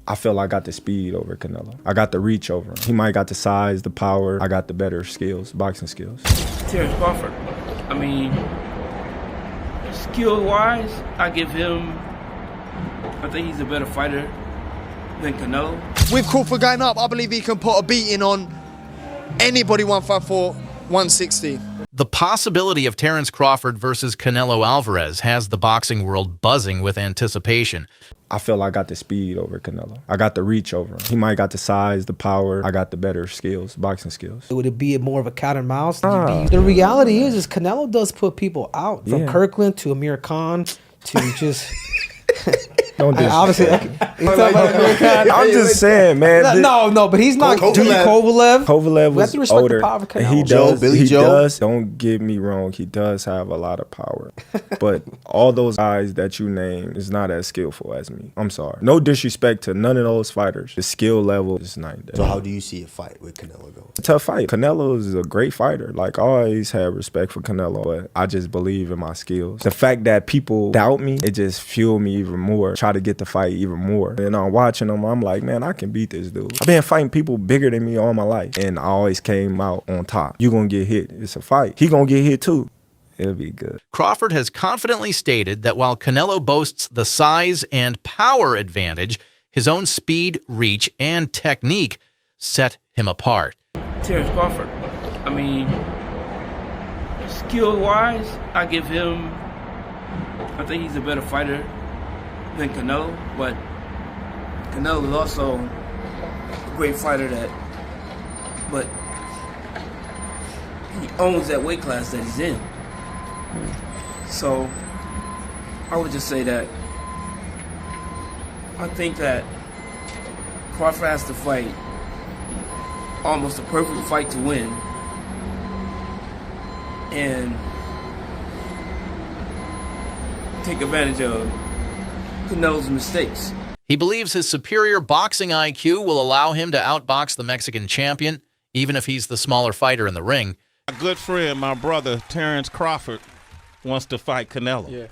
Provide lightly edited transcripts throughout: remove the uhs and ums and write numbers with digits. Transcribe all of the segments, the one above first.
I feel I got the speed over Canelo. I got the reach over him. He might got the size, the power. I got the better skills, boxing skills. Terence Crawford. I mean, skill-wise, I think he's a better fighter than Canelo. With Crawford going up, I believe he can put a beating on anybody 154, 160. The possibility of Terence Crawford versus Canelo Alvarez has the boxing world buzzing with anticipation. I feel I got the speed over Canelo. I got the reach over him. He might got the size, the power. I got the better skills, boxing skills. Would it be more of a cat and mouse? The reality is Canelo does put people out. From Kirkland to Amir Khan to just... Don't obviously, I'm just saying, man. No, but he's not. Kovalev was older. He does. Don't get me wrong. He does have a lot of power, but all those guys that you name is not as skillful as me. I'm sorry. No disrespect to none of those fighters. The skill level is not there. So how do you see a fight with Canelo going? It's a tough fight. Canelo is a great fighter. Like, I always had respect for Canelo, but I just believe in my skills. The fact that people doubt me, it just fueled me even more. Try to get the fight even more. And I'm watching them, I'm like, man, I can beat this dude. I've been fighting people bigger than me all my life, and I always came out on top. You gonna get hit. It's a fight. He gonna get hit too. It'll be good. Crawford has confidently stated that while Canelo boasts the size and power advantage, his own speed, reach, and technique set him apart. Terence Crawford. I mean, skill-wise, I think he's a better fighter than Canelo, but Canelo is also a great fighter but he owns that weight class that he's in. So I would just say that I think that Crawford has to fight almost a perfect fight to win, and take advantage of Canelo's mistakes. He believes his superior boxing IQ will allow him to outbox the Mexican champion, even if he's the smaller fighter in the ring. My good friend, my brother, Terence Crawford, wants to fight Canelo. Yeah.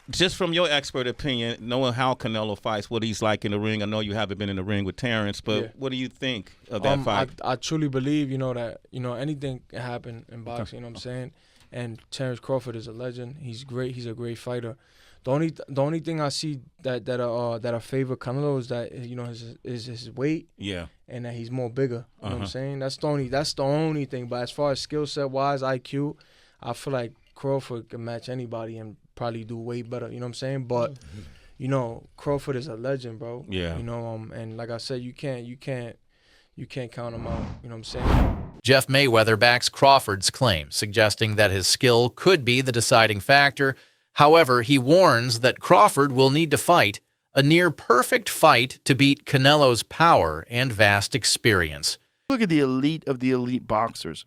Just from your expert opinion, knowing how Canelo fights, what he's like in the ring, I know you haven't been in the ring with Terence, but what do you think of that fight? I truly believe, that, anything can happen in boxing, you know what I'm saying? And Terence Crawford is a legend. He's great. He's a great fighter. The only thing I see that I favor Canelo is that his weight, and that he's more bigger. You know what I'm saying? That's the only thing. But as far as skill set wise, IQ, I feel like Crawford can match anybody and probably do way better. You know what I'm saying? But Crawford is a legend, bro. Yeah. And like I said, you can't count him out. You know what I'm saying? Jeff Mayweather backs Crawford's claim, suggesting that his skill could be the deciding factor. However, he warns that Crawford will need to fight a near-perfect fight to beat Canelo's power and vast experience. Look at the elite of the elite boxers.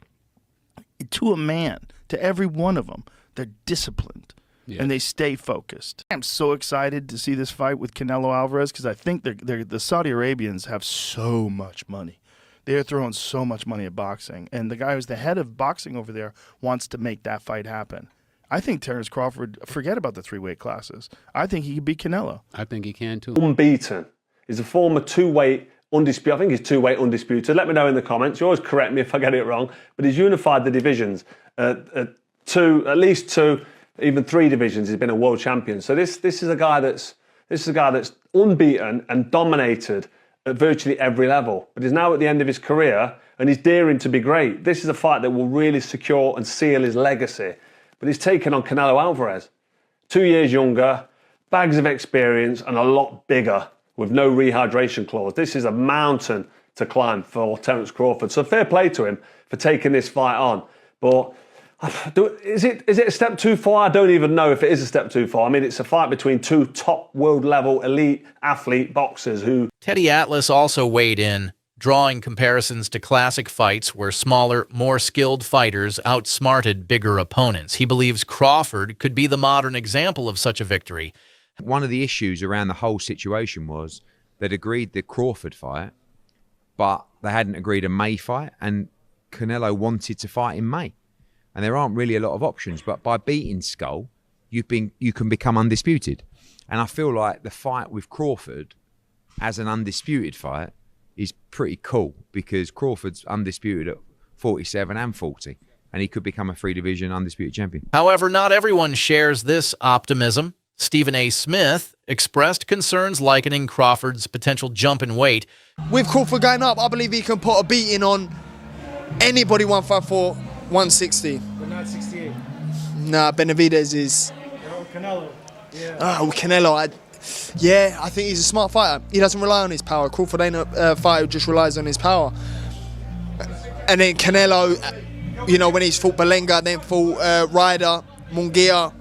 To a man, to every one of them, they're disciplined, and they stay focused. I'm so excited to see this fight with Canelo Alvarez because I think the Saudi Arabians have so much money. They're throwing so much money at boxing, and the guy who's the head of boxing over there wants to make that fight happen. I think Terence Crawford, forget about the three-weight classes. I think he could beat Canelo. I think he can too. Unbeaten. He's a former two-weight undisputed. I think he's two-weight undisputed. Let me know in the comments. You always correct me if I get it wrong. But he's unified the divisions. At least two, even three divisions. He's been a world champion. So this is a guy that's unbeaten and dominated at virtually every level. But he's now at the end of his career and he's daring to be great. This is a fight that will really secure and seal his legacy. But he's taken on Canelo Alvarez. 2 years younger, bags of experience, and a lot bigger with no rehydration clause. This is a mountain to climb for Terence Crawford. So fair play to him for taking this fight on. But is it a step too far? I don't even know if it is a step too far. I mean, it's a fight between two top world-level elite athlete boxers who... Teddy Atlas also weighed in, drawing comparisons to classic fights where smaller, more skilled fighters outsmarted bigger opponents. He believes Crawford could be the modern example of such a victory. One of the issues around the whole situation was they'd agreed the Crawford fight, but they hadn't agreed a May fight, and Canelo wanted to fight in May. And there aren't really a lot of options, but by beating Skull, you can become undisputed. And I feel like the fight with Crawford as an undisputed fight is pretty cool because Crawford's undisputed at 47 and 40, and he could become a 3-division undisputed champion. However, not everyone shares this optimism. Stephen A. Smith expressed concerns likening Crawford's potential jump in weight. With Crawford going up, I believe he can put a beating on anybody 154, 160. But not 68. Nah, Benavidez is... Canelo. Yeah. Oh, Canelo. I think he's a smart fighter. He doesn't rely on his power. Crawford ain't a fighter who just relies on his power. And then Canelo, you know, when he's fought Belenga, then fought Ryder, Munguia,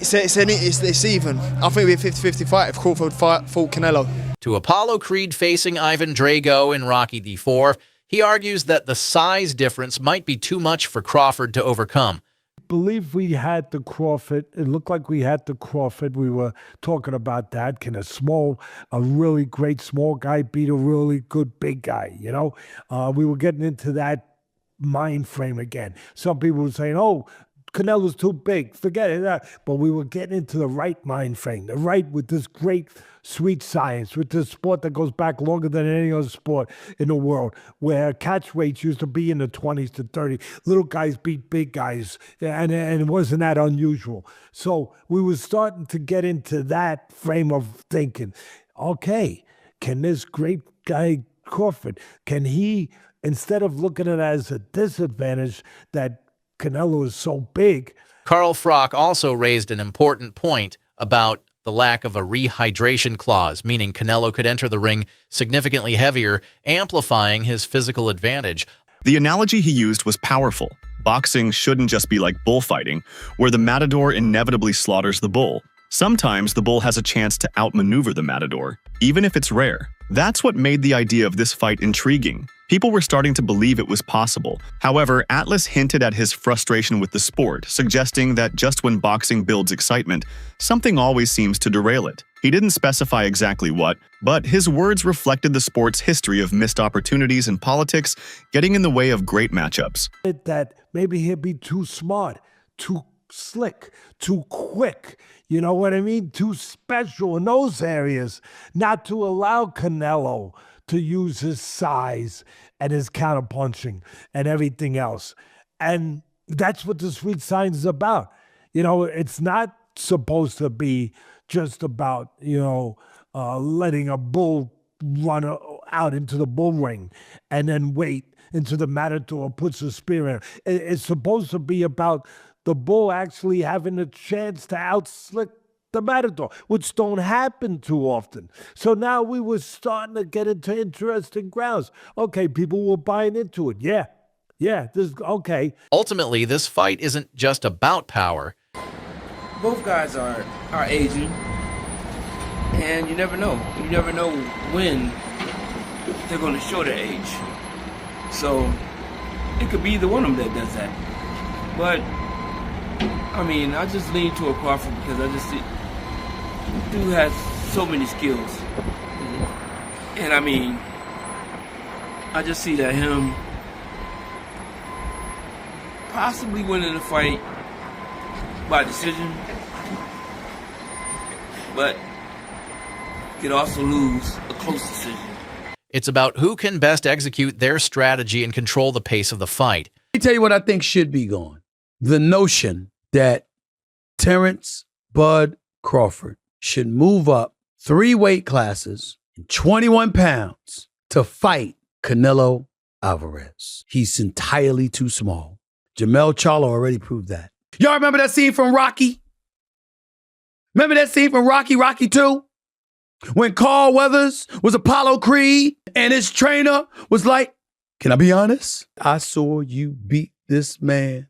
it's even. I think it'd be a 50-50 fight if Crawford fought Canelo. To Apollo Creed facing Ivan Drago in Rocky IV, he argues that the size difference might be too much for Crawford to overcome. Believe we had the Crawford. It looked like we had the Crawford. We were talking about that. Can a really great small guy beat a really good big guy? You know, we were getting into that mind frame again. Some people were saying, "Oh, Canelo's too big. Forget it." But we were getting into the right mind frame, the right with this great sweet science, with this sport that goes back longer than any other sport in the world, where catch weights used to be in the 20s to 30. Little guys beat big guys, and it wasn't that unusual. So we were starting to get into that frame of thinking. Okay, can this great guy Crawford, can he, instead of looking at it as a disadvantage that Canelo is so big. Carl Frock also raised an important point about the lack of a rehydration clause, meaning Canelo could enter the ring significantly heavier, amplifying his physical advantage. The analogy he used was powerful. Boxing shouldn't just be like bullfighting, where the matador inevitably slaughters the bull. Sometimes the bull has a chance to outmaneuver the matador, even if it's rare. That's what made the idea of this fight intriguing. People were starting to believe it was possible. However, Atlas hinted at his frustration with the sport, suggesting that just when boxing builds excitement, something always seems to derail it. He didn't specify exactly what, but his words reflected the sport's history of missed opportunities and politics getting in the way of great matchups. That maybe he'd be too smart, too slick, too quick, you know what I mean? Too special in those areas, not to allow Canelo to use his size and his counterpunching and everything else. And that's what the sweet science is about. You know, it's not supposed to be just about, letting a bull run out into the bull ring and then wait until the matador puts a spear in. It's supposed to be about the bull actually having a chance to outslick the matador, which don't happen too often. So now we were starting to get into interesting grounds. Okay, people were buying into it. Yeah, okay. Ultimately, this fight isn't just about power. Both guys are aging, and you never know. You never know when they're going to show their age. So it could be either one of them that does that. But I mean, I just lean toward Crawford because I just see dude has so many skills. And I mean, I just see that him possibly winning the fight by decision, but could also lose a close decision. It's about who can best execute their strategy and control the pace of the fight. Let me tell you what I think should be gone. The notion that Terence Bud Crawford should move up 3 weight classes in 21 pounds to fight Canelo Alvarez. He's entirely too small. Jermell Charlo already proved that. Y'all remember that scene from Rocky? Remember that scene from Rocky 2? When Carl Weathers was Apollo Creed and his trainer was like, can I be honest? I saw you beat this man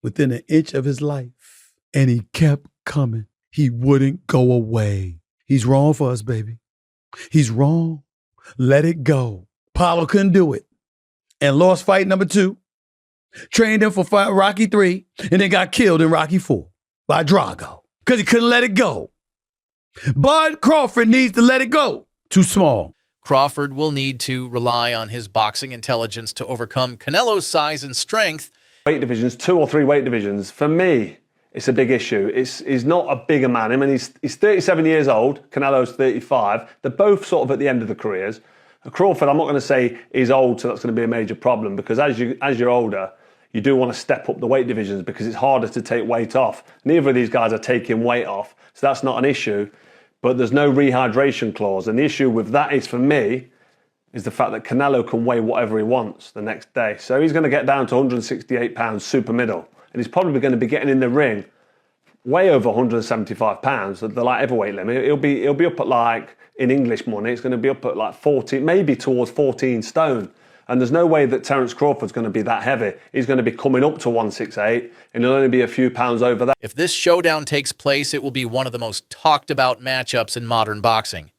within an inch of his life. And he kept coming. He wouldn't go away. He's wrong for us, baby. He's wrong. Let it go. Apollo couldn't do it and lost fight number 2. Trained him for Rocky 3 and then got killed in Rocky 4 by Drago because he couldn't let it go. Bud Crawford needs to let it go. Too small. Crawford will need to rely on his boxing intelligence to overcome Canelo's size and strength. Weight divisions, 2 or 3 weight divisions, for me, it's a big issue. He's not a bigger man. I mean, he's 37 years old. Canelo's 35. They're both sort of at the end of their careers. Crawford, I'm not going to say he's old, so that's going to be a major problem, because as you're older, you do want to step up the weight divisions because it's harder to take weight off. Neither of these guys are taking weight off, so that's not an issue. But there's no rehydration clause, and the issue with that is, for me, is the fact that Canelo can weigh whatever he wants the next day. So he's going to get down to 168 pounds super middle, and he's probably going to be getting in the ring way over 175 pounds, the light heavyweight limit. He'll be up at, like, in English money, it's going to be up at like 14, maybe towards 14 stone. And there's no way that Terence Crawford's going to be that heavy. He's going to be coming up to 168, and he'll only be a few pounds over that. If this showdown takes place, it will be one of the most talked about matchups in modern boxing.